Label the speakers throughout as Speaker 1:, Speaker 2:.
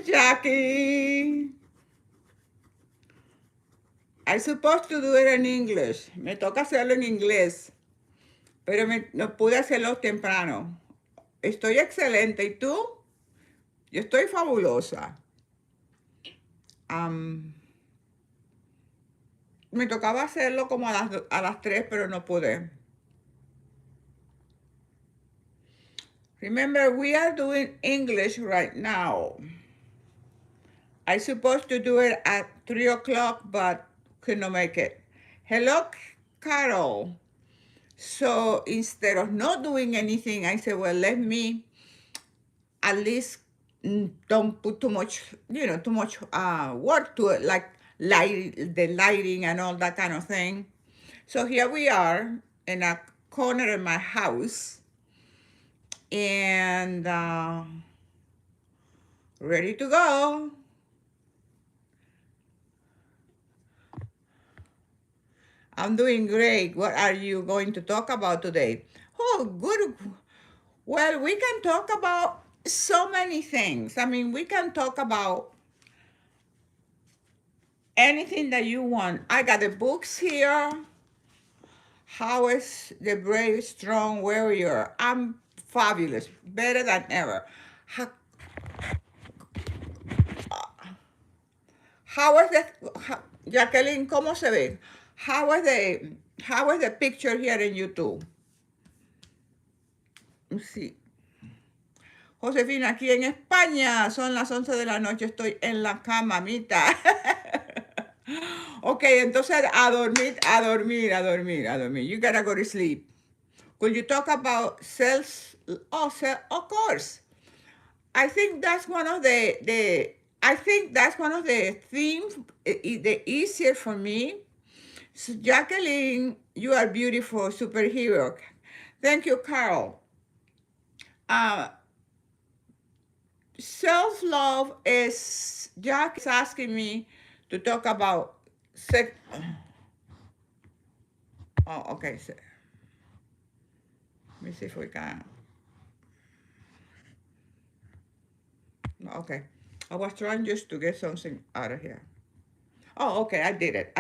Speaker 1: Jackie. I'm supposed to do it in English. Me toca hacerlo en inglés, pero no pude hacerlo temprano. Estoy excelente. ¿Y tú? Yo estoy fabulosa. Me tocaba hacerlo como a las 3, pero no pude. Remember, we are doing English right now. I'm supposed to do it at 3 o'clock, but could not make it. Hello, Carol. So instead of not doing anything, I said, well, let me at least don't put too much work to it, like the lighting and all that kind of thing. So here we are in a corner of my house, and ready to go. I'm doing great. What are you going to talk about today? Oh, good. Well, we can talk about so many things. I mean, we can talk about anything that you want. I got the books here. How is the brave, strong warrior? I'm fabulous, better than ever. How is Jacqueline, ¿cómo se ve? How is the picture here in YouTube? Let's see. Josefina, aquí en España son las 11 de la noche, estoy en la cama, mamita. Ok, entonces a dormir. You gotta go to sleep. Could you talk about of course. I think that's one of the themes, the easier for me. So Jacqueline, you are beautiful, superhero. Thank you, Carol. Self-love is, Jack is asking me to talk about okay. So, let me see if we can. Okay. I was trying just to get something out of here. Oh, okay, I did it.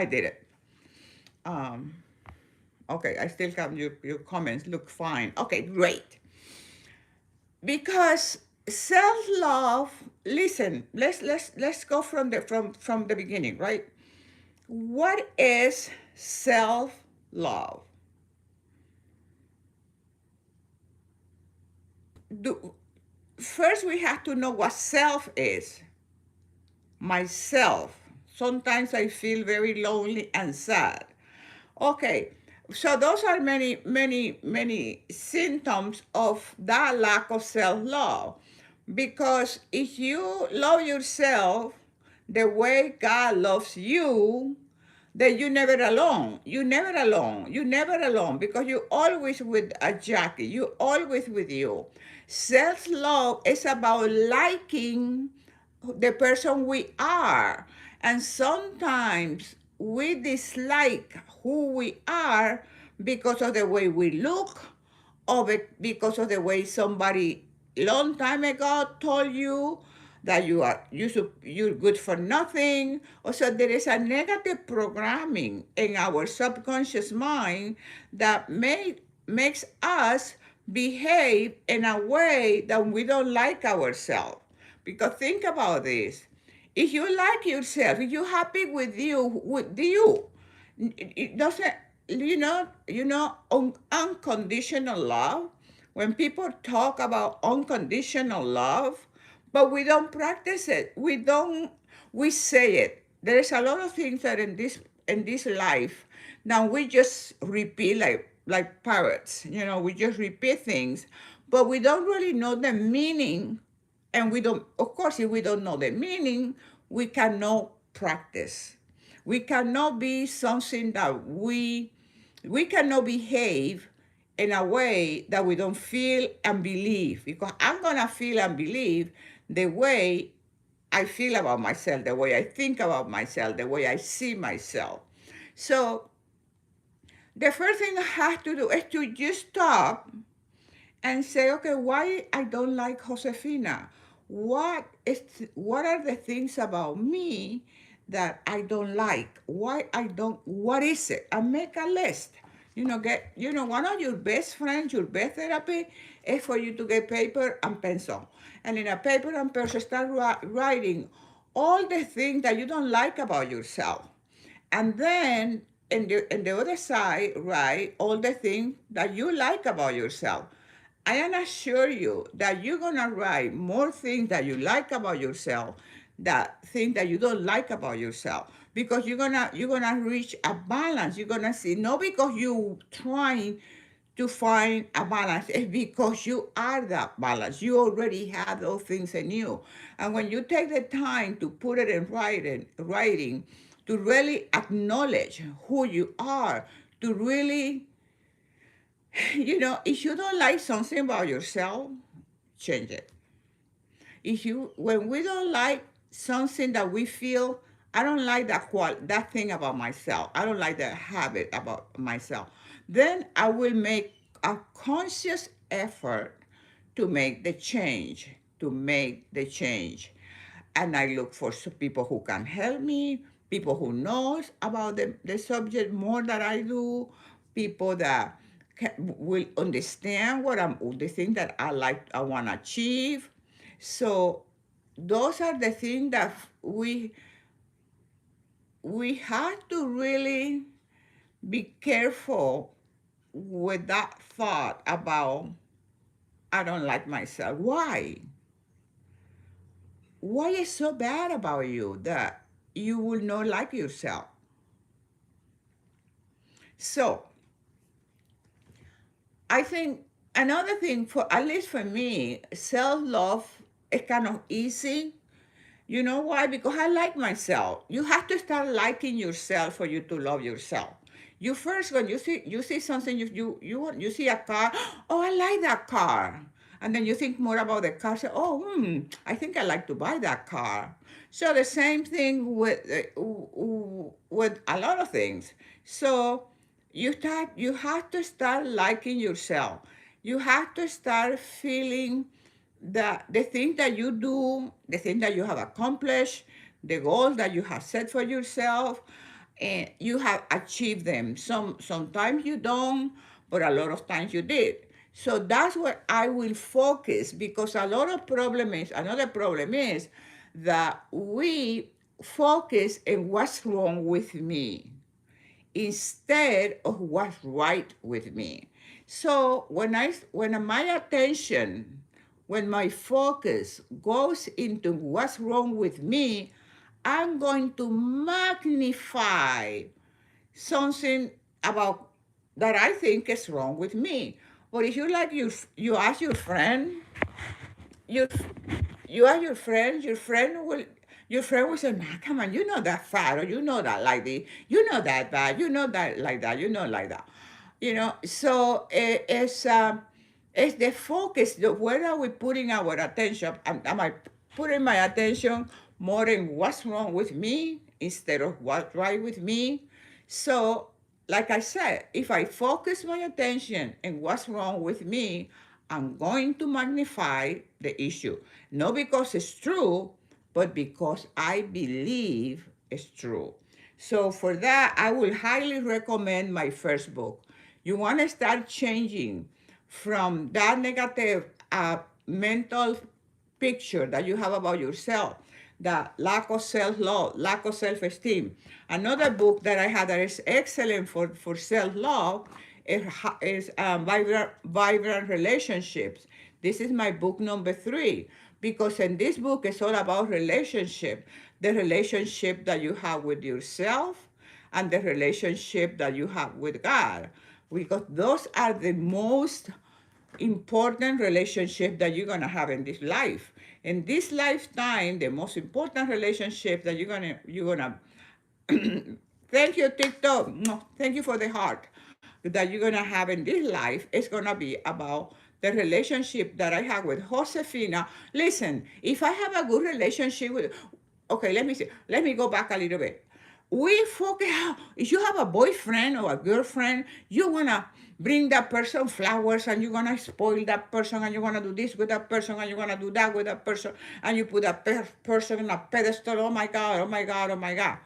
Speaker 1: Okay, I still have your comments look fine. Okay, great. Because self-love, listen, let's go from the beginning, right? What is self-love? First, we have to know what self is. Myself. Sometimes I feel very lonely and sad. Okay, so those are many symptoms of that lack of self-love. Because if you love yourself the way God loves you, then you're never alone. You're never alone because you're always with a Jackie. You're always with you. Self-love is about liking the person we are. And sometimes we dislike who we are because of the way we look, or because of the way somebody long time ago told you that you're good for nothing. Also, there is a negative programming in our subconscious mind that makes us behave in a way that we don't like ourselves. Because think about this. If you like yourself, if you're happy with you, it doesn't, unconditional love. When people talk about unconditional love, but we don't practice it. We say it. There is a lot of things that in this life, now we just repeat like parrots. We just repeat things, but we don't really know the meaning. And of course, if we don't know the meaning, we cannot practice. We cannot be something that we cannot behave in a way that we don't feel and believe. Because I'm going to feel and believe the way I feel about myself, the way I think about myself, the way I see myself. So the first thing I have to do is to just stop and say, okay, why I don't like Josefina? what are the things about me that I don't like? Why I don't, what is it? And make a list. One of your best friends, your best therapy is for you to get paper and pencil. And in a paper and pencil, start writing all the things that you don't like about yourself. And then in the other side, write all the things that you like about yourself. I can assure you that you're gonna write more things that you like about yourself, that things that you don't like about yourself. Because you're gonna reach a balance. You're gonna see, not because you trying to find a balance, it's because you are that balance. You already have those things in you. And when you take the time to put it in writing, to really acknowledge who you are, to really, if you don't like something about yourself, change it. When we don't like something that we feel, I don't like that thing about myself, I don't like that habit about myself, then I will make a conscious effort to make the change. And I look for some people who can help me, people who knows about the subject more than I do, people that will understand the thing that I want to achieve. So those are the things that we have to really be careful with that thought about, I don't like myself. Why is so bad about you that you will not like yourself? So I think another thing, for at least for me, self-love is kind of easy. You know why? Because I like myself. You have to start liking yourself for you to love yourself. You first, when you see something, you see a car. Oh, I like that car. And then you think more about the car. Say, oh, I think I like to buy that car. So the same thing with a lot of things. So you have to start liking yourself. You have to start feeling the thing that you do, the thing that you have accomplished, the goals that you have set for yourself, and you have achieved them. Sometimes you don't, but a lot of times you did. So that's where I will focus, because another problem is that we focus on what's wrong with me instead of what's right with me. So when my focus goes into what's wrong with me, I'm going to magnify something about that I think is wrong with me. But if you ask your your friend will say, "Man, come on, you know that fat, or you know that like this, you know that bad, you know that like that, you know like that." So it's the focus. Where are we putting our attention? Am I putting my attention more in what's wrong with me instead of what's right with me? So, like I said, if I focus my attention on what's wrong with me, I'm going to magnify the issue. Not because it's true, but because I believe it's true. So, for that, I will highly recommend my first book. You want to start changing from that negative mental picture that you have about yourself, the lack of self-love, lack of self-esteem. Another book that I had that is excellent for self-love is Vibrant Relationships. This is my book number 3, because in this book it's all about relationship, the relationship that you have with yourself and the relationship that you have with God, because those are the most important relationship that you're gonna have in this life. In this lifetime, the most important relationship that you're gonna thank you, TikTok. Thank you for the heart that you're gonna have in this life. Is gonna be about the relationship that I have with Josefina. Listen, if I have a good relationship with, okay, let me see. Let me go back a little bit. we focus. If you have a boyfriend or a girlfriend, you wanna bring that person flowers, and you're gonna spoil that person, and you're gonna do this with that person, and you're gonna do that with that person, and you put that person on a pedestal. Oh my God, oh my God, oh my God.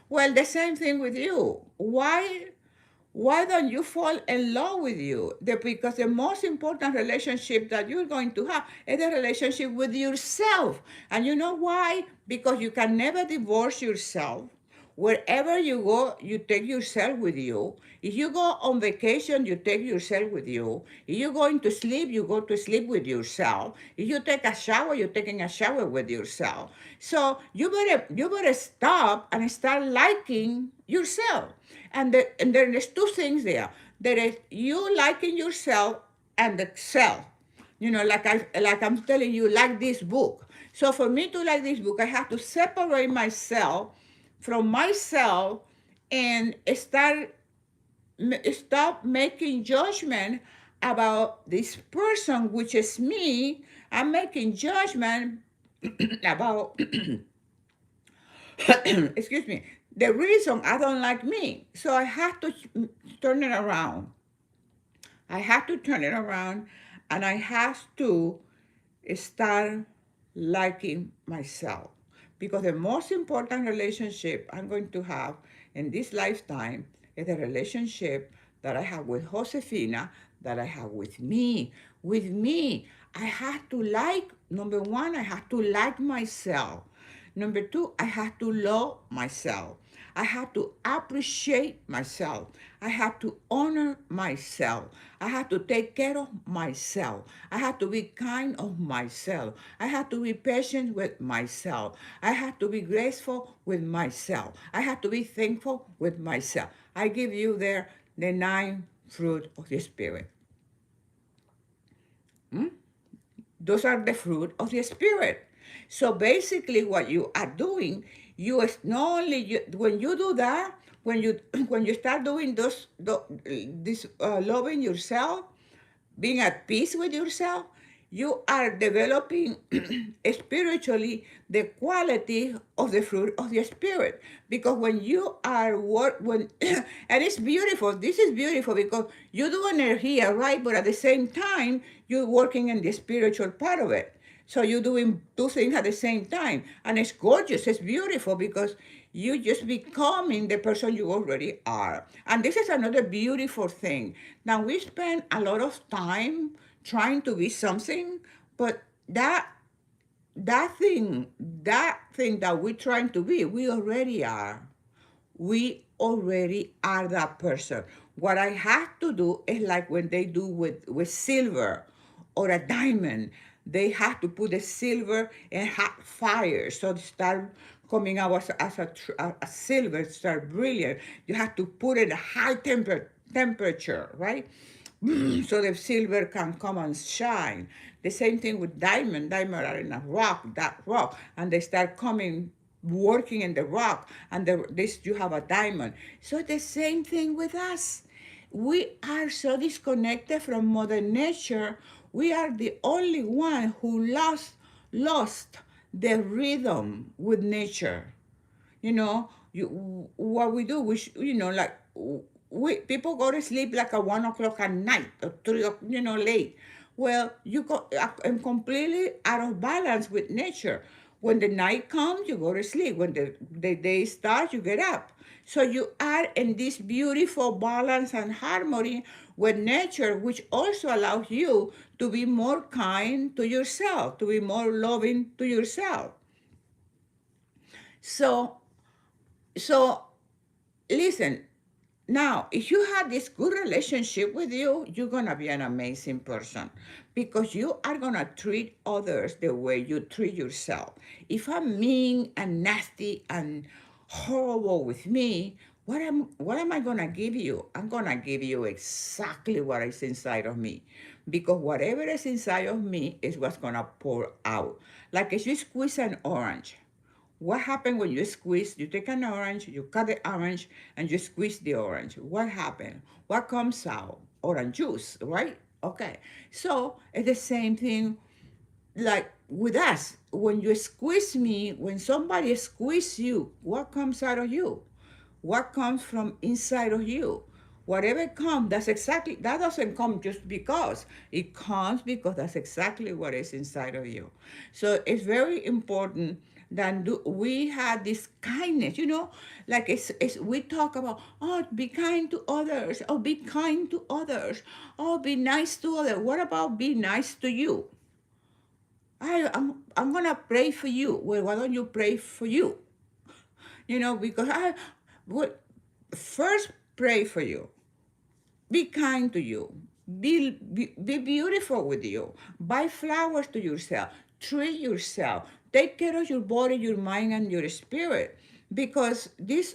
Speaker 1: Well, the same thing with you. Why don't you fall in love with you? Because the most important relationship that you're going to have is the relationship with yourself. And you know why? Because you can never divorce yourself. Wherever you go, you take yourself with you. If you go on vacation, you take yourself with you. If you're going to sleep, you go to sleep with yourself. If you take a shower, you're taking a shower with yourself. So you better stop and start liking yourself. And there's two things there. There is you liking yourself and the self. Like I'm telling you, like this book. So for me to like this book, I have to separate myself from myself and stop making judgment about this person, which is me. I'm making judgment about excuse me, the reason I don't like me. So I have to turn it around. I have to turn it around, and I have to start liking myself. Because the most important relationship I'm going to have in this lifetime is the relationship that I have with Josefina, that I have with me. With me, I have to like, number one, I have to like myself. Number two, I have to love myself. I have to appreciate myself. I have to honor myself. I have to take care of myself. I have to be kind of myself. I have to be patient with myself. I have to be graceful with myself. I have to be thankful with myself. I give you there the 9 fruit of the Spirit. Those are the fruit of the Spirit. So basically, what you are doing, not only when you do that, when you when you start doing this loving yourself, being at peace with yourself, you are developing spiritually the quality of the fruit of the Spirit. Because when you are and it's beautiful, this is beautiful because you do energia, right? But at the same time, you're working in the spiritual part of it. So you're doing two things at the same time. And it's gorgeous, it's beautiful because you just becoming the person you already are. And this is another beautiful thing. Now we spend a lot of time trying to be something, but that thing that we're trying to be, we already are. We already are that person. What I have to do is like when they do with silver or a diamond, they have to put the silver in hot fire so it start coming out as a silver, start brilliant. You have to put it at high temperature, right? So the silver can come and shine. The same thing with diamond. Diamond are in a rock, that rock, and they start coming, working in the rock, and this you have a diamond. So the same thing with us. We are so disconnected from Mother Nature. We are the only one who lost the rhythm with nature. What we do, like people go to sleep like at 1 o'clock at night or 3 o'clock, late. Well, you go I'm completely out of balance with nature. When the night comes, you go to sleep. When the day starts, you get up. So you are in this beautiful balance and harmony with nature, which also allows you to be more kind to yourself, to be more loving to yourself. So so listen, now if you have this good relationship with you, you're gonna be an amazing person because you are gonna treat others the way you treat yourself. If I'm mean and nasty and horrible with me, what am I gonna give you? I'm gonna give you exactly what is inside of me, because whatever is inside of me is what's gonna pour out. Like if you squeeze an orange, what happened when you squeeze? You take an orange, you cut the orange, and you squeeze the orange. What happened? What comes out? Orange juice, right? Okay. So it's the same thing like with us. When you squeeze me, when somebody squeeze you, what comes out of you? what comes from inside of you. Whatever comes, that doesn't come just because. It comes because that's exactly what is inside of you. So it's very important that we have this kindness, like we talk about, oh, be kind to others, oh, be kind to others, oh, be nice to others. What about be nice to you? I'm gonna pray for you. Well, why don't you pray for you? Because I would first pray for you. Be kind to you. Be beautiful with you. Buy flowers to yourself. Treat yourself. Take care of your body, your mind, and your spirit. Because these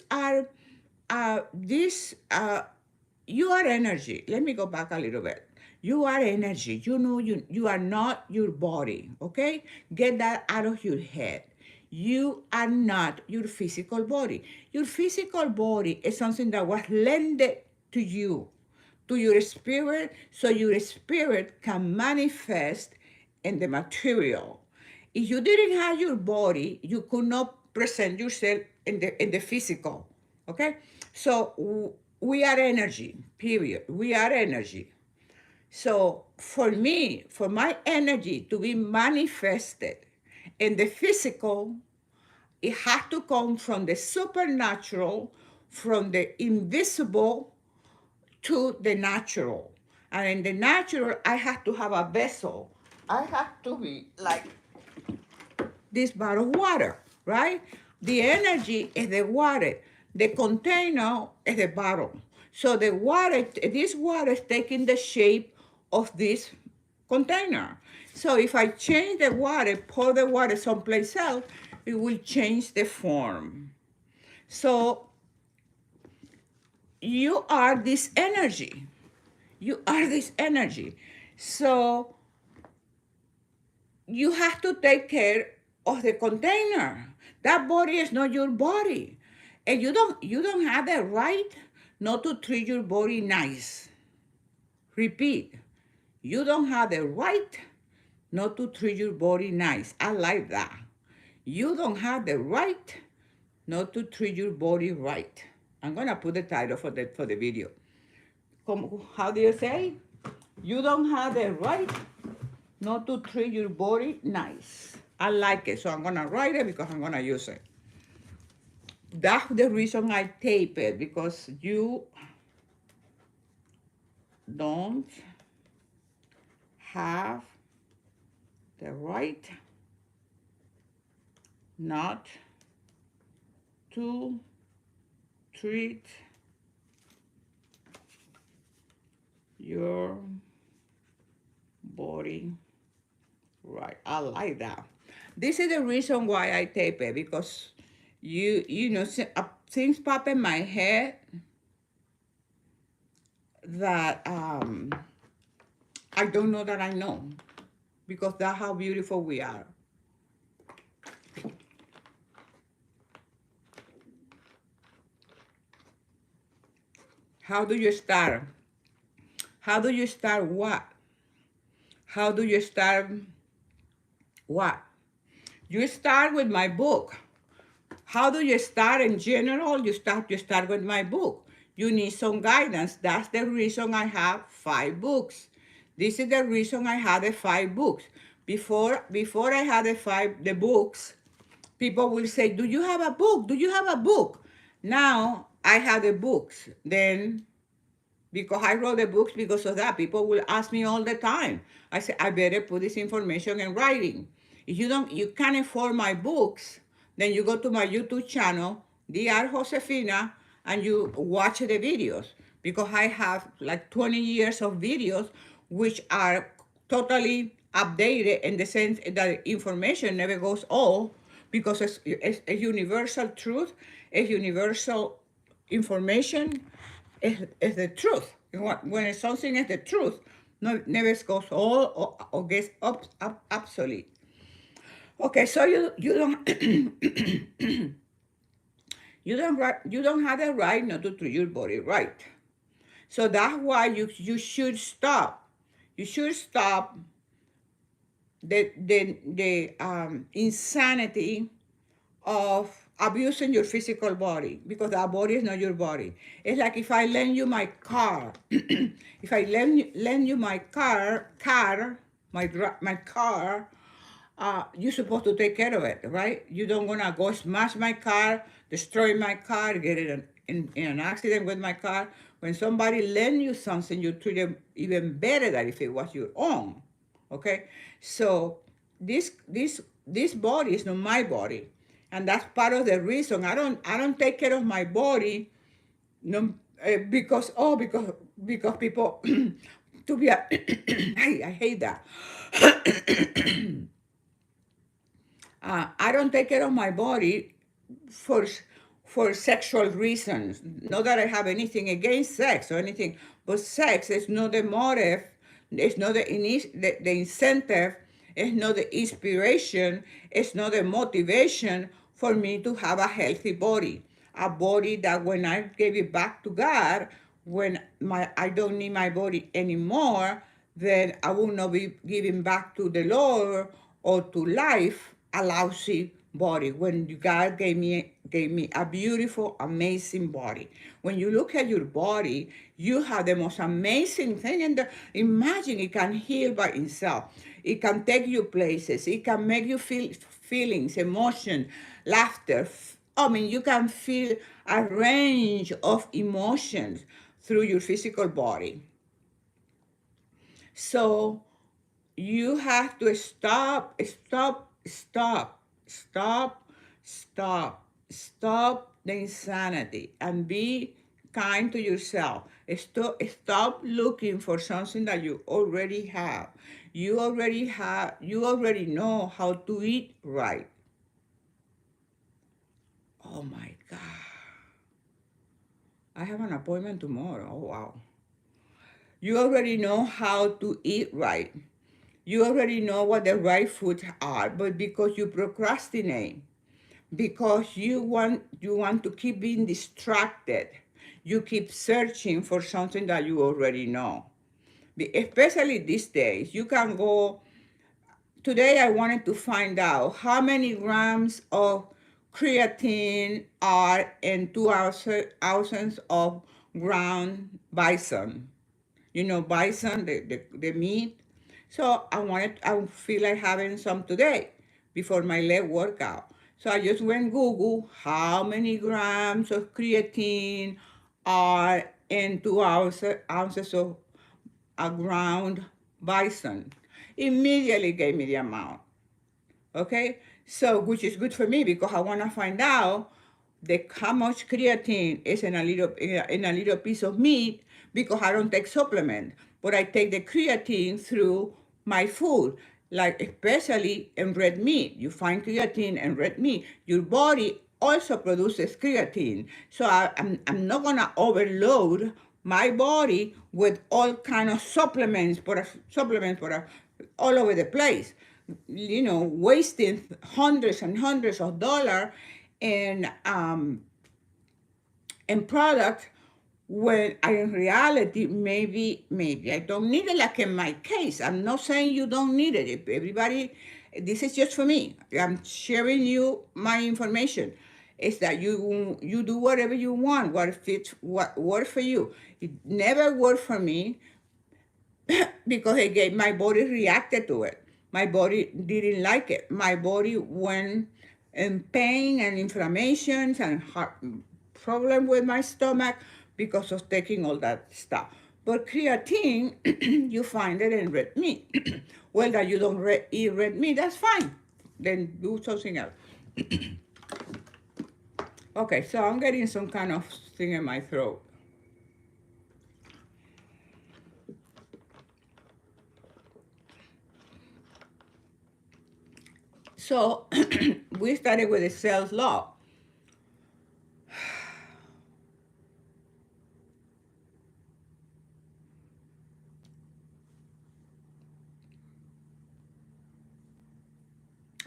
Speaker 1: you are energy. Let me go back a little bit. You are energy. You are not your body. Okay? Get that out of your head. You are not your physical body. Your physical body is something that was lended to you, to your spirit, so your spirit can manifest in the material. If you didn't have your body, you could not present yourself in the physical. Okay? So we are energy, period. We are energy. So for me, for my energy to be manifested in the physical, it has to come from the supernatural, from the invisible to the natural. And in the natural, I have to have a vessel. I have to be like this bottle of water, right? The energy is the water. The container is the bottle. So this water is taking the shape of this container. So if I change the water, pour the water someplace else, it will change the form. So you are this energy. You are this energy. So you have to take care of the container. That body is not your body. And you don't have the right not to treat your body nice. Repeat. You don't have the right not to treat your body nice. I like that. You don't have the right not to treat your body right. I'm gonna put the title for the video. How do you say? You don't have the right not to treat your body nice. I like it, so I'm gonna write it because I'm gonna use it. That's the reason I tape it, because you don't have the right not to treat your body right. I like that. This is the reason why I tape it, because things pop in my head that I don't know that I know, because that's how beautiful we are. How do you start? How do you start what? How do you start what? You start with my book. How do you start in general? You start with my book. You need some guidance. That's the reason I have 5 books. This is the reason I had the 5 books. Before I had the books, people will say, "Do you have a book? Do you have a book?" Now I have the books. Then, because I wrote the books, because of that, people will ask me all the time. I say, I better put this information in writing. If you can't afford my books, then you go to my YouTube channel, Dr. Josefina, and you watch the videos, because I have like 20 years of videos which are totally updated, in the sense that information never goes old, because it's a universal truth, a universal information is the truth. When something is the truth, no, never goes old or gets obsolete. Okay, so you don't you don't have the right not to treat your body right. So that's why you should stop. You should stop the insanity of abusing your physical body because our body is not your body. It's like if I lend you my car, if I lend you my my car, you're supposed to take care of it, right? You don't wanna go smash my car, destroy my car, get it in an accident with my car. When somebody lend you something, you treat them even better than if it was your own. Okay, so this body is not my body, and that's part of the reason I don't take care of my body. No, because people to be a I hate that. I don't take care of my body for for sexual reasons. Not that I have anything against sex or anything, but sex is not the motive. It's not the incentive. It's not the inspiration. It's not the motivation for me to have a healthy body. A body that when I gave it back to God, when I don't need my body anymore, then I will not be giving back to the Lord or to life a lousy body. When God gave me a beautiful, amazing body. When you look at your body, you have the most amazing thing. And imagine it can heal by itself. It can take you places. It can make you feel feelings, emotion, laughter. I mean, you can feel a range of emotions through your physical body. So you have to stop the insanity and be kind to yourself. Stop looking for something that you already have. You already know how to eat right. Oh my God. I have an appointment tomorrow. Oh wow. You already know how to eat right. You already know what the right foods are, but because you procrastinate, because you want to keep being distracted, you keep searching for something that you already know. Especially these days, you can go. Today, I wanted to find out how many grams of creatine are in 2 ounces of ground bison. You know, bison, the meat. So I feel like having some today before my leg workout. So I just went Google how many grams of creatine are in 2 ounces of a ground bison. Immediately gave me the amount. Okay, so which is good for me because I want to find out how much creatine is in a little piece of meat because I don't take supplement, but I take the creatine through my food, like especially in red meat. You find creatine in red meat. Your body also produces creatine, so I'm not gonna overload my body with all kind of supplements, all over the place, wasting hundreds and hundreds of dollars in product when in reality maybe I don't need it. Like in my case, I'm not saying you don't need it. If everybody, this is just for me. I'm sharing you my information. It's that you do whatever you want, what works for you. It never worked for me because my body reacted to it. My body didn't like it. My body went in pain and inflammations and heart problem with my stomach because of taking all that stuff. But creatine, you find it in red meat. Well, that you don't eat red meat, that's fine. Then do something else. Okay, so I'm getting some kind of thing in my throat. So we started with the self-love.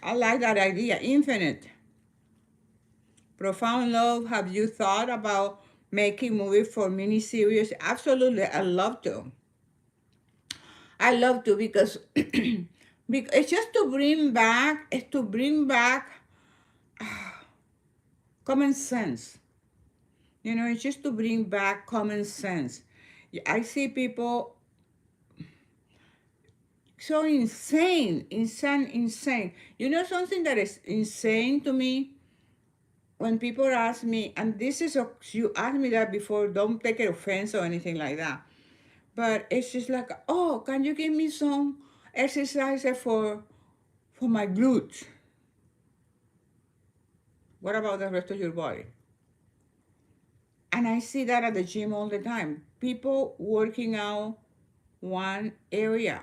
Speaker 1: I like that idea. Infinite. Profound love. Have you thought about making movies for miniseries? Absolutely. I love to. I love to because it's just to bring back, it's to bring back Common sense. It's just to bring back common sense. I see people so insane. Something that is insane to me when people ask me, and you asked me that before, don't take it offense or anything like that. But it's just like, oh, can you give me some exercises for my glutes? What about the rest of your body? And I see that at the gym all the time. People working out one area.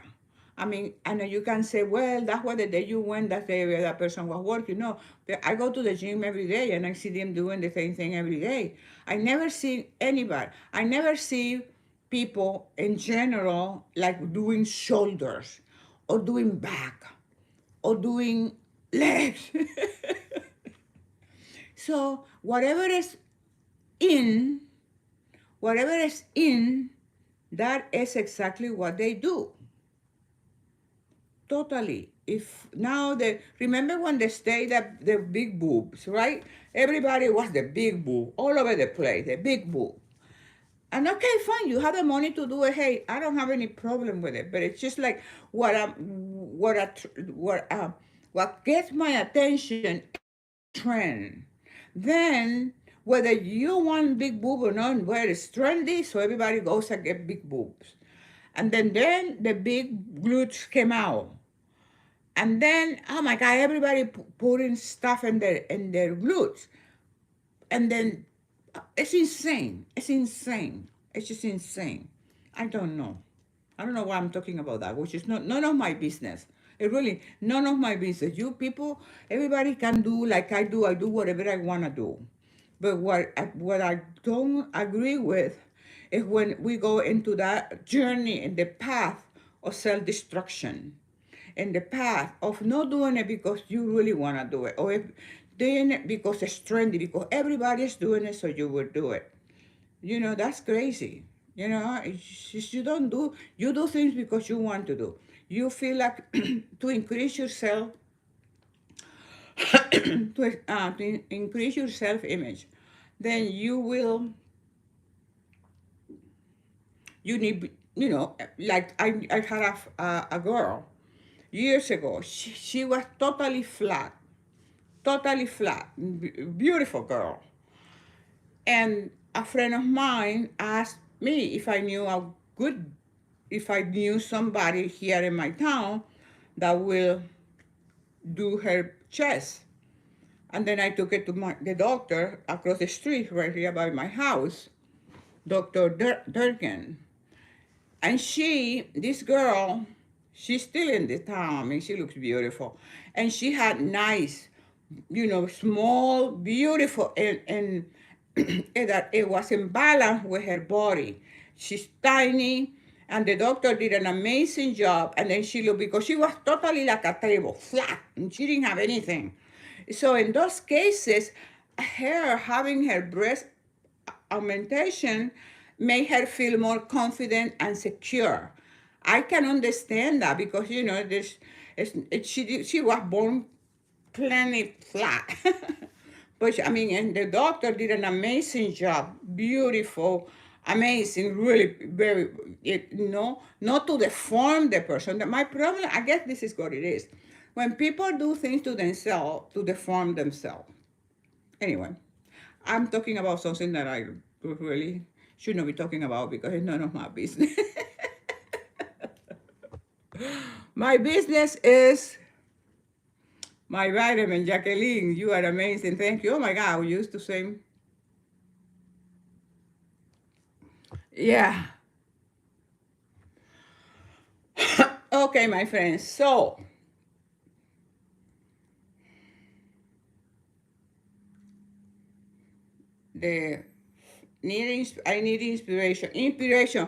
Speaker 1: I mean, I know you can say, well, that's what the day you went, that's the area that person was working. No, but I go to the gym every day and I see them doing the same thing every day. I never see anybody. I never see people in general like doing shoulders or doing back or doing legs. So in, whatever is in, that is exactly what they do. Totally. If now remember when they stayed at the big boobs, right? Everybody was the big boob all over the place, the big boob. And okay, fine, you have the money to do it. Hey, I don't have any problem with it. But it's just like what gets my attention is the trend. Then whether you want big boob or not, where it's trendy, so everybody goes and get big boobs. And then the big glutes came out. And then, oh my God, everybody putting stuff in their glutes. And then it's insane. It's insane. It's just insane. I don't know. I don't know why I'm talking about that, which is none of my business. It really, none of my business. You people, everybody can do like I do. I do whatever I want to do. But what I don't agree with is when we go into that journey in the path of self-destruction, in the path of not doing it because you really want to do it, or if doing it because it's trendy, because everybody's doing it, so you will do it. That's crazy. It's just you do things because you want to do. You feel like to increase yourself, to increase your self-image, then you need, like I had a girl years ago. She was totally flat, beautiful girl. And a friend of mine asked me if I knew somebody here in my town that will do her chest. And then I took it to the doctor across the street right here by my house, Dr. Durkin. And this girl, she's still in the town. I mean, she looks beautiful. And she had nice, small, beautiful, and that it was in balance with her body. She's tiny, and the doctor did an amazing job. And then she looked, because she was totally like a table, flat, and she didn't have anything. So in those cases, her having her breast augmentation made her feel more confident and secure. I can understand that because she was born plenty flat. But I mean, and the doctor did an amazing job, beautiful, amazing, really very, not to deform the person. My problem, I guess this is what it is. When people do things to themselves to deform themselves. Anyway, I'm talking about something that I really should not be talking about because it's none of my business. My business is my vitamin. Jacqueline, you are amazing. Thank you. Oh my God, we used to sing. Yeah. Okay, my friends. So, the I need inspiration. Inspiration.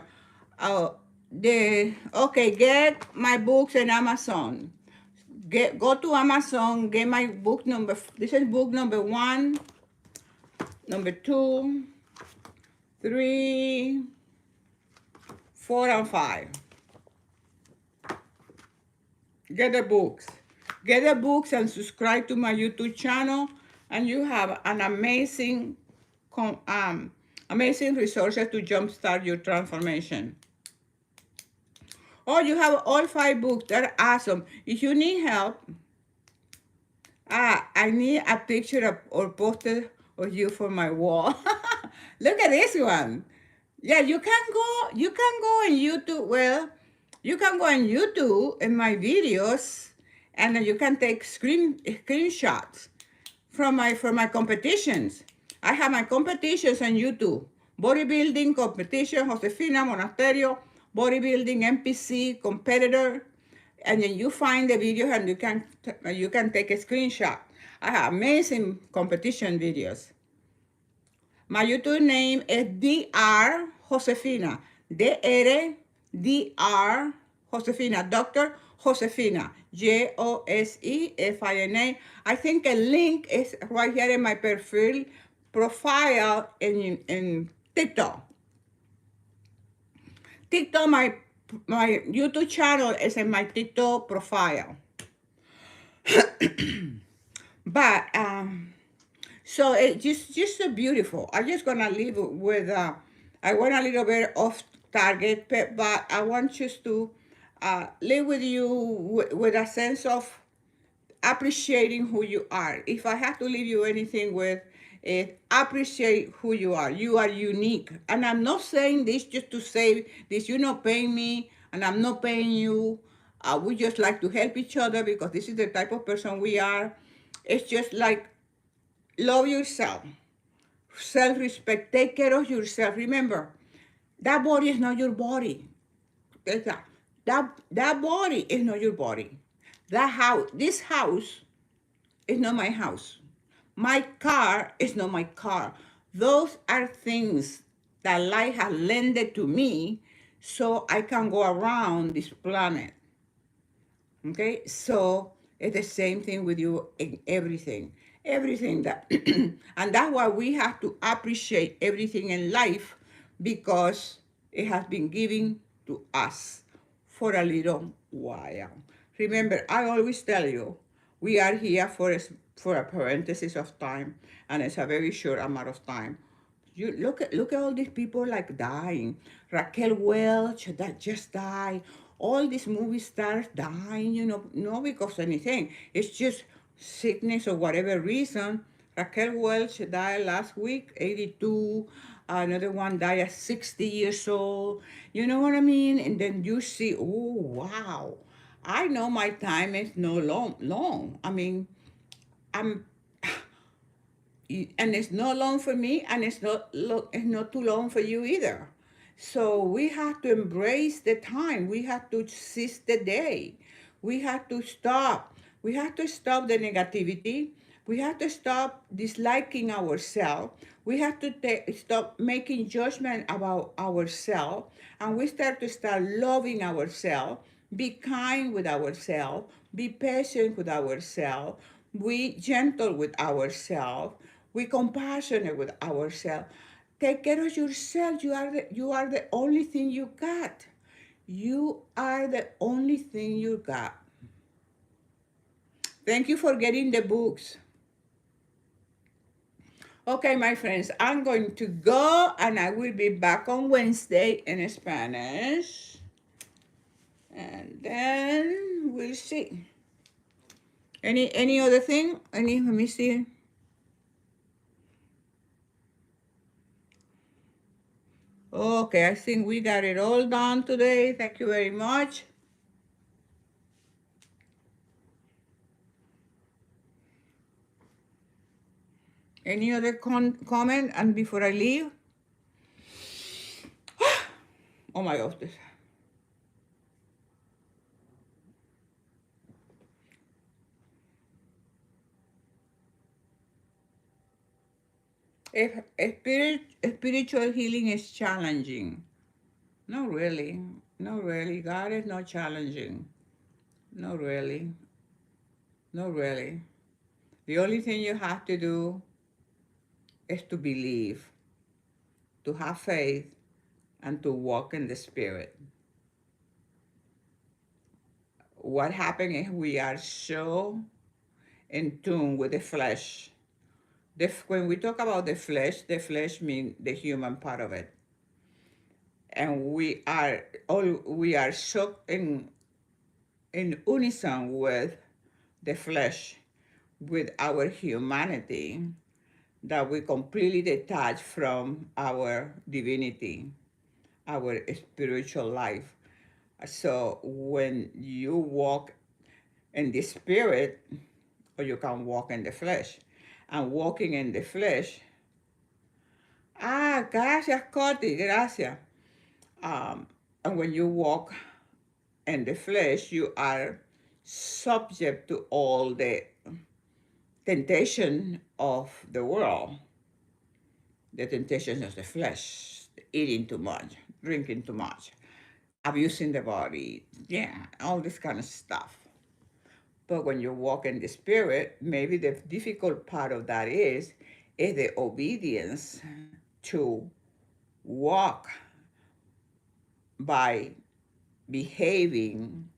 Speaker 1: Oh, get my books in Amazon. Go to Amazon, get my book number. This is book number 1, number 2, 3, 4, and 5. Get the books. Get the books and subscribe to my YouTube channel and you have an amazing, amazing resources to jumpstart your transformation. Oh, you have all 5 books. They're awesome. If you need help, I need a picture of, or poster of you for my wall. Look at this one. Yeah, you can go on YouTube. Well, you can go on YouTube in my videos, and then you can take screenshots from my competitions. I have my competitions on YouTube. Bodybuilding competition, Josefina Monasterio, bodybuilding NPC competitor, and then you find the video and you can take a screenshot. I have amazing competition videos. My YouTube name is Dr. Josefina. Dr. Josefina. Dr. Josefina. Josefina. I think a link is right here in my profile in TikTok. TikTok, my YouTube channel is in my TikTok profile. But so it just so beautiful. I'm just gonna leave it with I went a little bit off target, but I want just to live with you with a sense of appreciating who you are. If I have to leave you anything with it, appreciate who you are. You are unique. And I'm not saying this just to say this, you're not paying me and I'm not paying you. We just like to help each other because this is the type of person we are. It's just like love yourself, self respect, take care of yourself. Remember, that body is not your body. That body is not your body. That house, this house is not my house. My car is not my car. Those are things that life has lended to me so I can go around this planet. Okay, so it's the same thing with you in everything. Everything that, and that's why we have to appreciate everything in life because it has been given to us for a little while. Remember, I always tell you, we are here for a parenthesis of time, and it's a very short amount of time. You look at all these people like dying. Raquel Welch that just died. All these movie stars dying, not because of anything. It's just sickness or whatever reason. Raquel Welch died last week, 82. Another one died at 60 years old. You know what I mean? And then you see, oh wow. I know my time is no long. I mean, I'm and it's not long for me and it's not too long for you either. So we have to embrace the time, we have to seize the day, we have to stop the negativity, we have to stop disliking ourselves, we have to stop making judgment about ourselves, and we start loving ourselves, be kind with ourselves, be patient with ourselves, be gentle with ourselves, we compassionate with ourselves. Take care of yourself. You are the only thing you got. You are the only thing you got. Thank you for getting the books. Okay, my friends, I'm going to go and I will be back on Wednesday in Spanish. And then we'll see. Any other thing? Let me see. Okay, I think we got it all done today. Thank you very much. Any other comment? And before I leave, oh my gosh, spiritual healing is challenging. Not really. Not really. God is not challenging. Not really. Not really. The only thing you have to do is to believe, to have faith, and to walk in the spirit. What happens is we are so in tune with the flesh. When we talk about the flesh means the human part of it, and we are so in unison with the flesh, with our humanity, that we completely detach from our divinity, our spiritual life. So when you walk in the spirit, or you can walk in the flesh, and walking in the flesh, gracias, Coti, gracias. And when you walk in the flesh, you are subject to all the temptation of the world, the temptations of the flesh, eating too much, drinking too much, abusing the body, yeah, all this kind of stuff. But when you walk in the spirit, maybe the difficult part of that is the obedience to walk by behaving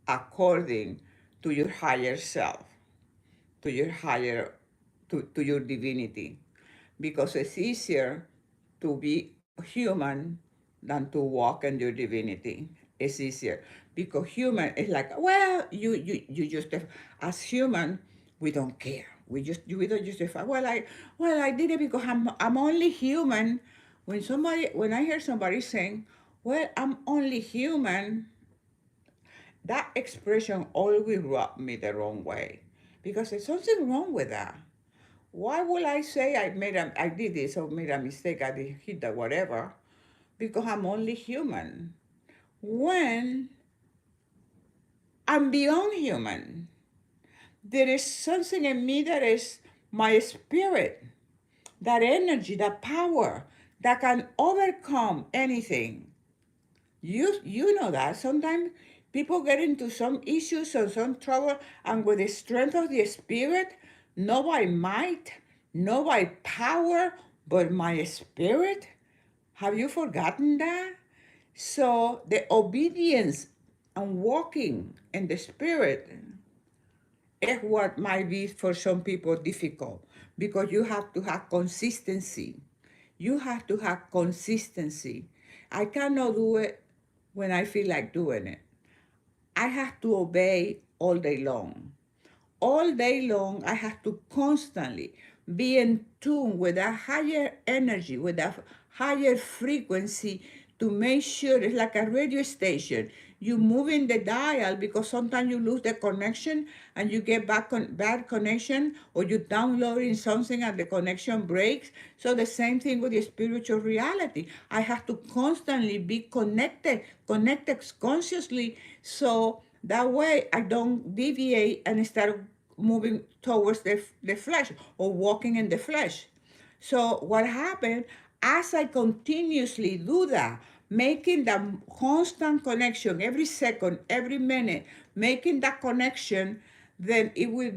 Speaker 1: according to your higher self, to your higher, to your divinity. Because it's easier to be human than to walk in your divinity. It's easier because human is like, well, you just, as human, we don't care. We don't justify. Well, I did it because I'm only human. When I hear somebody saying, well, I'm only human, that expression always rubbed me the wrong way, because there's something wrong with that. Why would I say I did this or made a mistake, I did hit that whatever, because I'm only human, when I'm beyond human? There is something in me that is my spirit, that energy, that power that can overcome anything. You know that sometimes people get into some issues or some trouble, and with the strength of the spirit, not by might, not by power, but my spirit. Have you forgotten that? So the obedience and walking in the spirit is what might be for some people difficult, because you have to have consistency. You have to have consistency. I cannot do it when I feel like doing it. I have to obey all day long. All day long, I have to constantly be in tune with a higher energy, with a higher frequency, to make sure it's like a radio station. You move in the dial, because sometimes you lose the connection and you get back on bad connection, or you downloading something and the connection breaks. So the same thing with the spiritual reality. I have to constantly be connected consciously, so that way I don't deviate and start moving towards the flesh, or walking in the flesh. So what happened, as I continuously do that, making that constant connection every second, every minute, making that connection, then it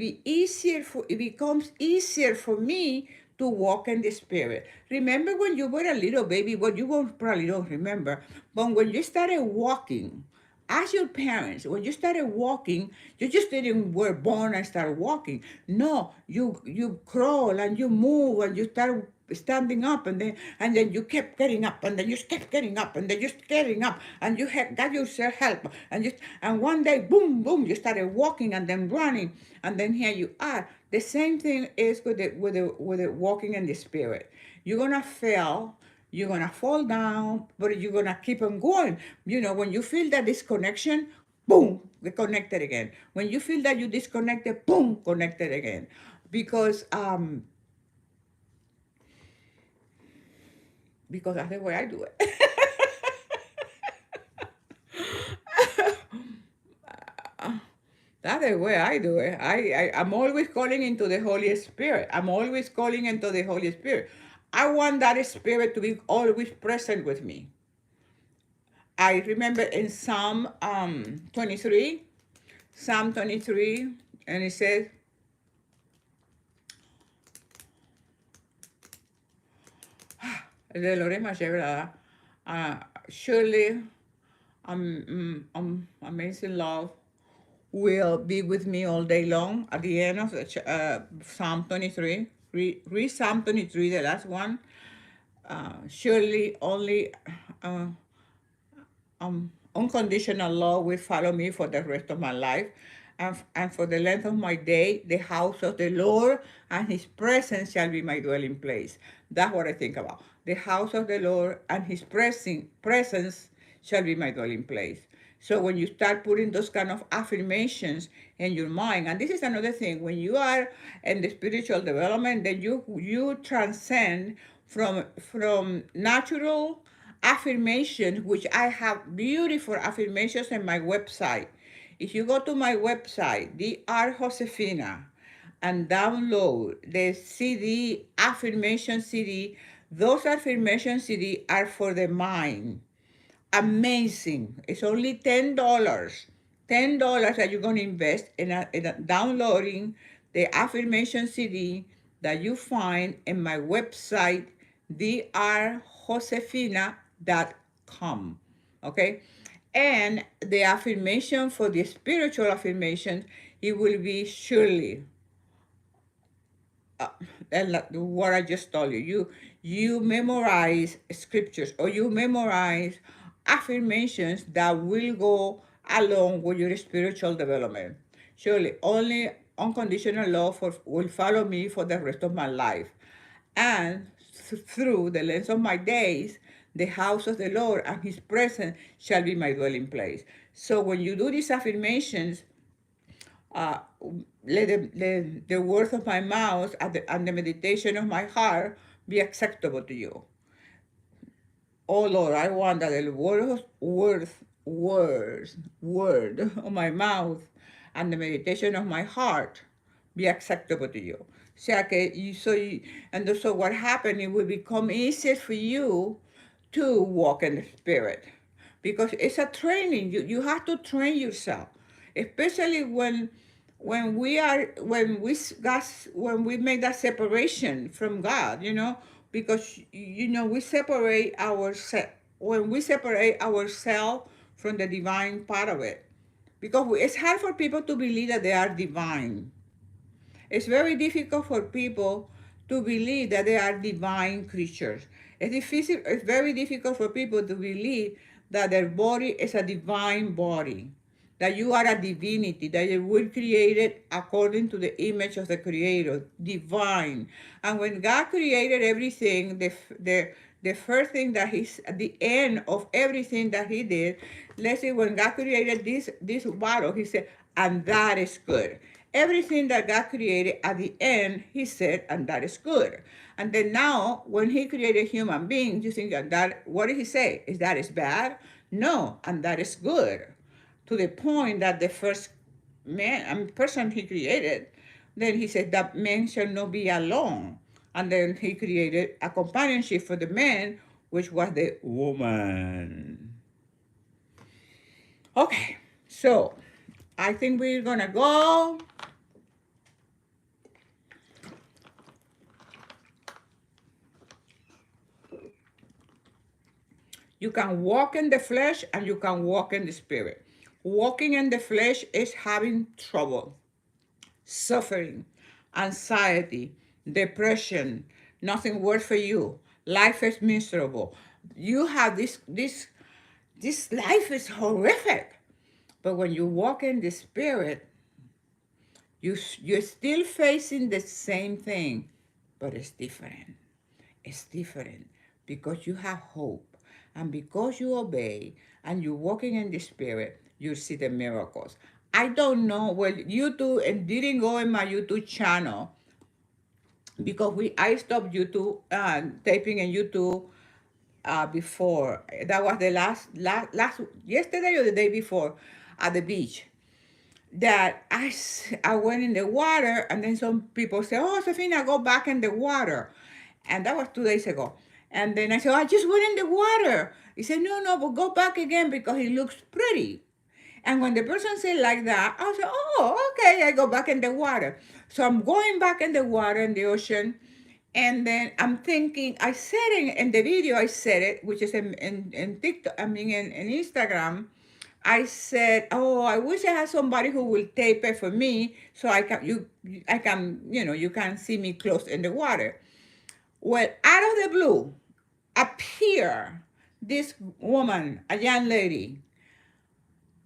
Speaker 1: becomes easier for me to walk in the spirit. Remember when you were a little baby, well, you won't, probably don't remember, but when you started walking, as your parents, when you started walking, you just didn't were born and start walking. No, you crawl and you move and you start standing up, and then you kept getting up, and then you kept getting up, and then you getting up, and you had got yourself help, and one day, boom, boom, you started walking and then running, and then here you are. The same thing is with the walking in the spirit. You're gonna fail, you're gonna fall down, but you're gonna keep on going. When you feel that disconnection, boom, get connected again. When you feel that you disconnected, boom, connected again. Because that's the way I do it. That's the way I do it. I'm always calling into the Holy Spirit. I'm always calling into the Holy Spirit. I want that Spirit to be always present with me. I remember in Psalm 23, and it says, the Lord es más chévere, ¿verdad? Surely, amazing love will be with me all day long, at the end of Psalm 23. read Psalm 23, the last one. Surely only uh, unconditional love will follow me for the rest of my life. And for the length of my day, the house of the Lord and his presence shall be my dwelling place. That's what I think about. The house of the Lord and his presence shall be my dwelling place. So when you start putting those kind of affirmations in your mind, and this is another thing, when you are in the spiritual development, then you transcend from natural affirmations, which I have beautiful affirmations in my website. If you go to my website, Dr. Josefina, and download the CD, affirmation CD, those affirmation CD are for the mind. Amazing. It's only $10. $10 that you're going to invest in downloading the affirmation CD that you find in my website, drjosefina.com. Okay? And the affirmation for the spiritual affirmation, it will be surely and like what I just told you, you memorize scriptures or you memorize affirmations that will go along with your spiritual development. Surely, only unconditional love will follow me for the rest of my life, and through the length of my days, the house of the Lord and His presence shall be my dwelling place. So when you do these affirmations, uh, let the words of my mouth and the meditation of my heart be acceptable to you. Oh Lord, I want that the word of my mouth and the meditation of my heart be acceptable to you. O sea que and so what happened, it will become easier for you to walk in the spirit, because it's a training. You have to train yourself, especially when we make that separation from God, because we separate ourselves when we separate ourselves from the divine part of it, because it's hard for people to believe that they are divine. It's very difficult for people to believe that they are divine creatures. It's very difficult for people to believe that their body is a divine body, that you are a divinity, that you were created according to the image of the Creator, divine. And when God created everything, the first thing that He's at the end of everything that He did, let's say when God created this bottle, He said, and that is good. Everything that God created at the end, He said, and that is good. And then now, when He created human beings, you think that what did He say? Is that is bad? No, and that is good. To the point that the first person He created, then He said that man shall not be alone. And then He created a companionship for the man, which was the woman. Okay, so I think we're gonna go. You can walk in the flesh and you can walk in the spirit. Walking in the flesh is having trouble, suffering, anxiety, depression, nothing works for you. Life is miserable. You have this life is horrific. But when you walk in the spirit, you're still facing the same thing, but it's different. It's different because you have hope. And because you obey and you're walking in the spirit, you see the miracles. I don't know, well, YouTube, and didn't go in my YouTube channel because I stopped YouTube taping in YouTube before. That was the last yesterday or the day before at the beach. That I went in the water, and then some people say, "Oh, Sofina, go back in the water," and that was 2 days ago. And then I said, "I just went in the water." He said, "No, no, but go back again because it looks pretty." And when the person said like that, I said, "Oh, okay." I go back in the water. So I'm going back in the water in the ocean, and then I'm thinking, I said it in the video, I said it, which is in TikTok, I mean in Instagram, I said, "Oh, I wish I had somebody who will tape it for me, so I can, you can see me close in the water." Well, out of the blue, appear this woman, a young lady,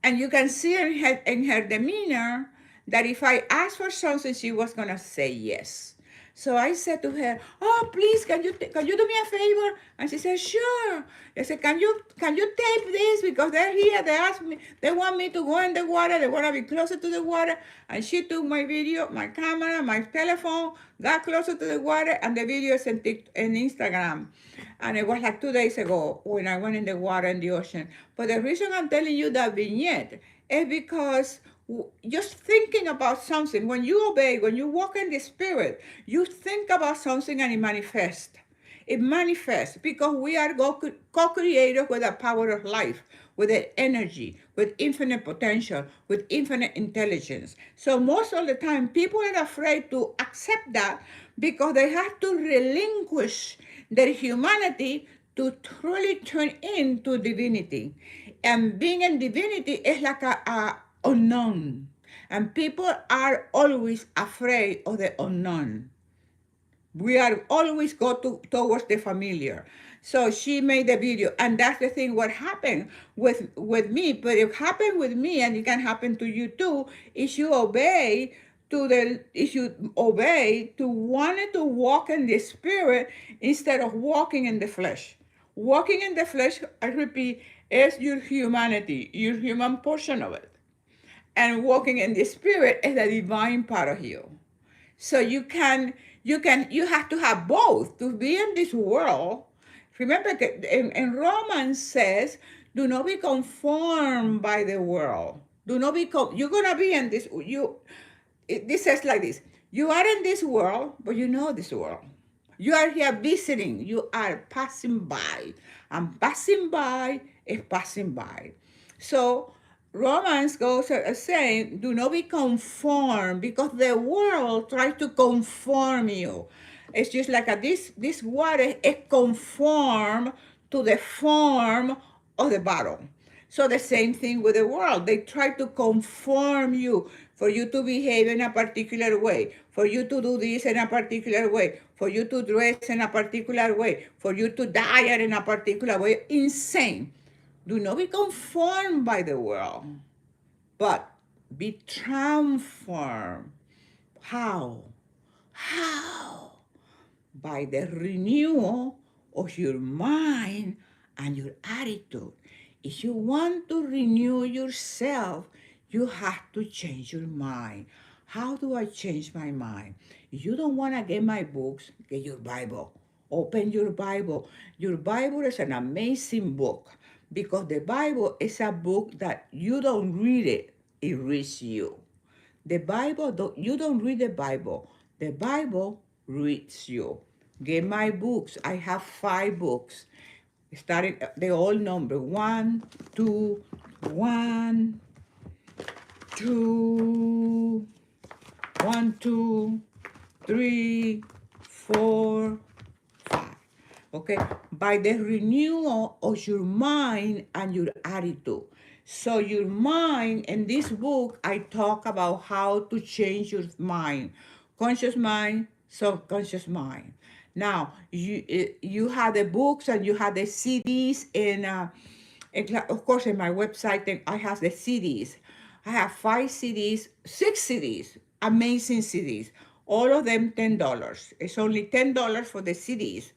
Speaker 1: and you can see in her demeanor that if I asked for something, she was gonna say yes. So I said to her, "Oh, please, can you do me a favor?" And she said, "Sure." I said, "Can you tape this because they're here? They asked me, they want me to go in the water. They want to be closer to the water." And she took my video, my camera, my telephone, got closer to the water, and the video is in Instagram. And it was like 2 days ago when I went in the water in the ocean. But the reason I'm telling you that vignette is because just thinking about something, when you obey, when you walk in the spirit, you think about something and it manifests. It manifests because we are co-creators with the power of life, with the energy, with infinite potential, with infinite intelligence. So most of the time, people are afraid to accept that because they have to relinquish their humanity to truly turn into divinity. And being in divinity is like a unknown. And people are always afraid of the unknown. We are always towards the familiar. So she made the video, and that's the thing. What happened with me, but it happened with me, and it can happen to you too. Is you obey to wanting to walk in the spirit instead of walking in the flesh. Walking in the flesh, I repeat, is your humanity, your human portion of it, and walking in the spirit is the divine part of you. So you have to have both to be in this world. Remember, in Romans says, "Do not be conformed by the world." Do not be. You're gonna be in this. This says like this: You are in this world, but you know this world. You are here visiting. You are passing by, and passing by is passing by. So Romans goes saying, "Do not be conformed," because the world tries to conform you. It's just like this water is conform to the form of the bottle. So the same thing with the world. They try to conform you for you to behave in a particular way, for you to do this in a particular way, for you to dress in a particular way, for you to diet in a particular way. Insane. Do not be conformed by the world, but be transformed. How? How? By the renewal of your mind and your attitude. If you want to renew yourself, you have to change your mind. How do I change my mind? If you don't want to get my books, get your Bible. Open your Bible. Your Bible is an amazing book because the Bible is a book that you don't read it, it reads you. The Bible, you don't read the Bible. The Bible reads you. Get my books. I have 5 books. Starting, they all number one, two, one, two, one, two, three, four, five. Okay, by the renewal of your mind and your attitude. So your mind, in this book, I talk about how to change your mind. Conscious mind, subconscious mind. Now, you have the books and you have the CDs of course, in my website, I have the CDs. I have 5 CDs, 6 CDs, amazing CDs. All of them $10. It's only $10 for the CDs.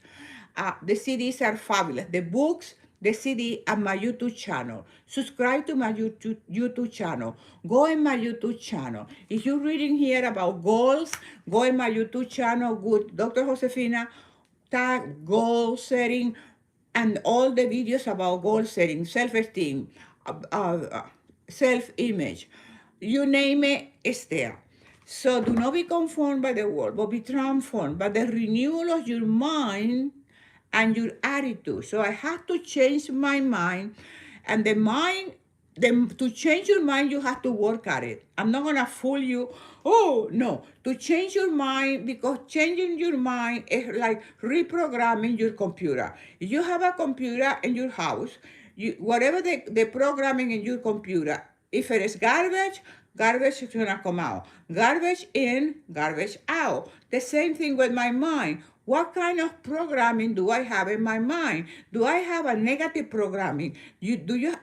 Speaker 1: The CDs are fabulous. The books, the CD, and my YouTube channel. Subscribe to my YouTube channel. Go in my YouTube channel. If you're reading here about goals, go in my YouTube channel. Good, Dr. Josefina, tag goal setting, and all the videos about goal setting, self-esteem, self-image, you name it, it's there. So do not be conformed by the world, but be transformed by the renewal of your mind and your attitude. So I have to change my mind, and the mind, to change your mind, you have to work at it. I'm not gonna fool you. Oh no, to change your mind, because changing your mind is like reprogramming your computer. If you have a computer in your house, Whatever the programming in your computer, if it is garbage, garbage is gonna come out. Garbage in, garbage out. The same thing with my mind. What kind of programming do I have in my mind? Do I have a negative programming? Do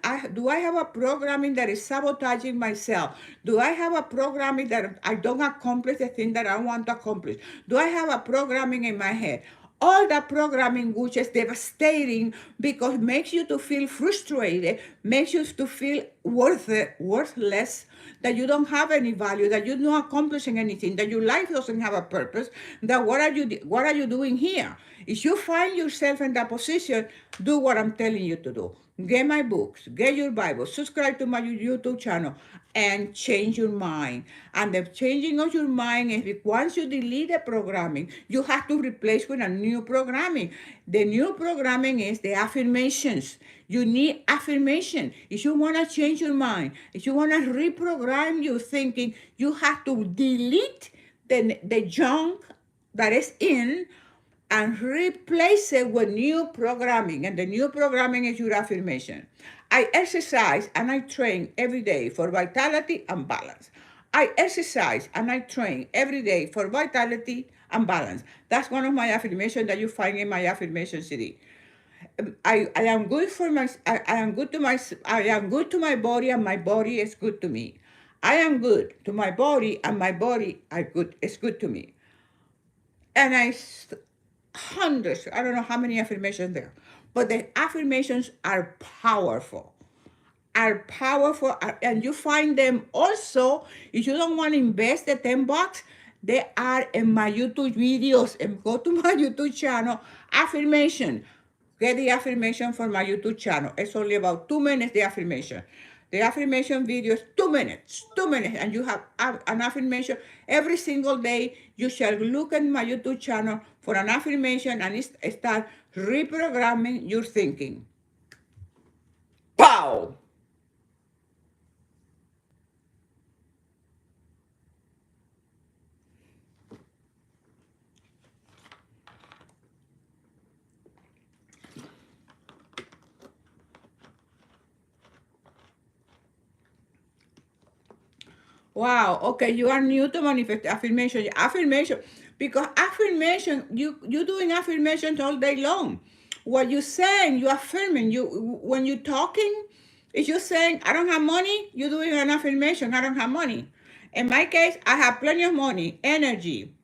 Speaker 1: I have a programming that is sabotaging myself? Do I have a programming that I don't accomplish the thing that I want to accomplish? Do I have a programming in my head? All that programming, which is devastating because it makes you to feel frustrated, makes you to feel worthless, that you don't have any value, that you're not accomplishing anything, that your life doesn't have a purpose, that what are you doing here? If you find yourself in that position, do what I'm telling you to do. Get my books, get your Bible, subscribe to my YouTube channel, and change your mind. And the changing of your mind is once you delete the programming, you have to replace with a new programming. The new programming is the affirmations. You need affirmation. If you want to change your mind, if you want to reprogram your thinking, you have to delete the junk that is in and replace it with new programming. And the new programming is your affirmation. I exercise and I train every day for vitality and balance. I exercise and I train every day for vitality and balance. That's one of my affirmations that you find in my affirmation CD. I am good for my I am good to my I am good to my body and my body is good to me. I am good to my body and my body is good to me. And hundreds, I don't know how many affirmations there, but the affirmations are powerful. And you find them also. If you don't want to invest the $10, they are in my YouTube videos. And go to my YouTube channel, affirmation. Get the affirmation for my YouTube channel. It's only about 2 minutes, the affirmation. The affirmation videos, 2 minutes, 2 minutes, and you have an affirmation every single day. You shall look at my YouTube channel for an affirmation and start reprogramming your thinking. Pow! Wow. Okay, you are new to manifest affirmation. Affirmation, because affirmation, you doing affirmations all day long. What you saying, you affirming. You when you talking, if you saying I don't have money, you're doing an affirmation. I don't have money. In my case, I have plenty of money, energy,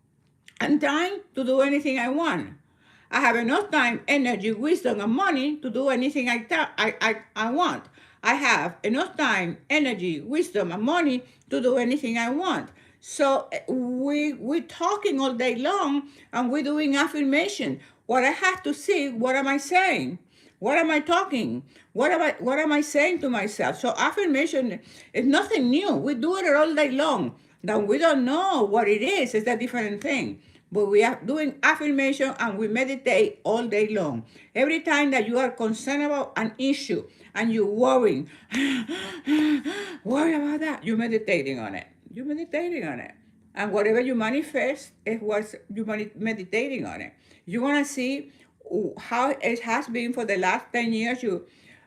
Speaker 1: and time to do anything I want. I have enough time, energy, wisdom, and money to do anything I want. I have enough time, energy, wisdom, and money to do anything I want. So we're talking all day long and we're doing affirmation. What I have to see, what am I saying? What am I talking? What am I saying to myself? So affirmation is nothing new. We do it all day long. Now we don't know what it is. It's a different thing. But we are doing affirmation and we meditate all day long. Every time that you are concerned about an issue and you're worrying, worry about that, you're meditating on it. You're meditating on it. And whatever you manifest is what you're meditating on it. You want to see how it has been for the last 10 years.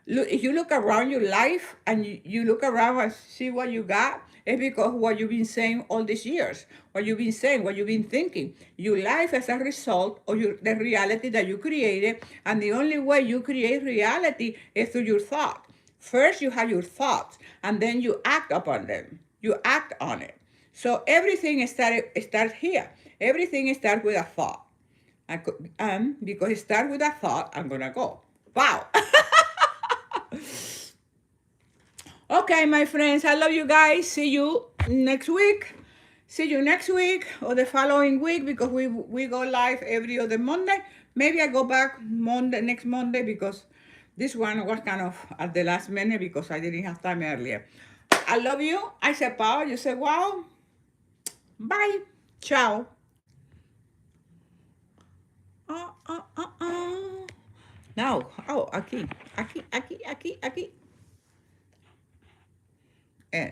Speaker 1: If you look around your life and you look around and see what you got, it's because what you've been saying all these years, what you've been saying, what you've been thinking. Your life is a result of the reality that you created, and the only way you create reality is through your thought. First, you have your thoughts, and then you act upon them. You act on it. So everything starts here. Everything starts with a thought. Because it starts with a thought, I'm gonna go. Wow. Okay, my friends, I love you guys. See you next week. See you next week or the following week because we go live every other Monday. Maybe I go back next Monday because this one was kind of at the last minute because I didn't have time earlier. I love you. I said power. You said wow. Bye. Ciao. Now, oh, aquí, aquí, aquí, aquí, aquí.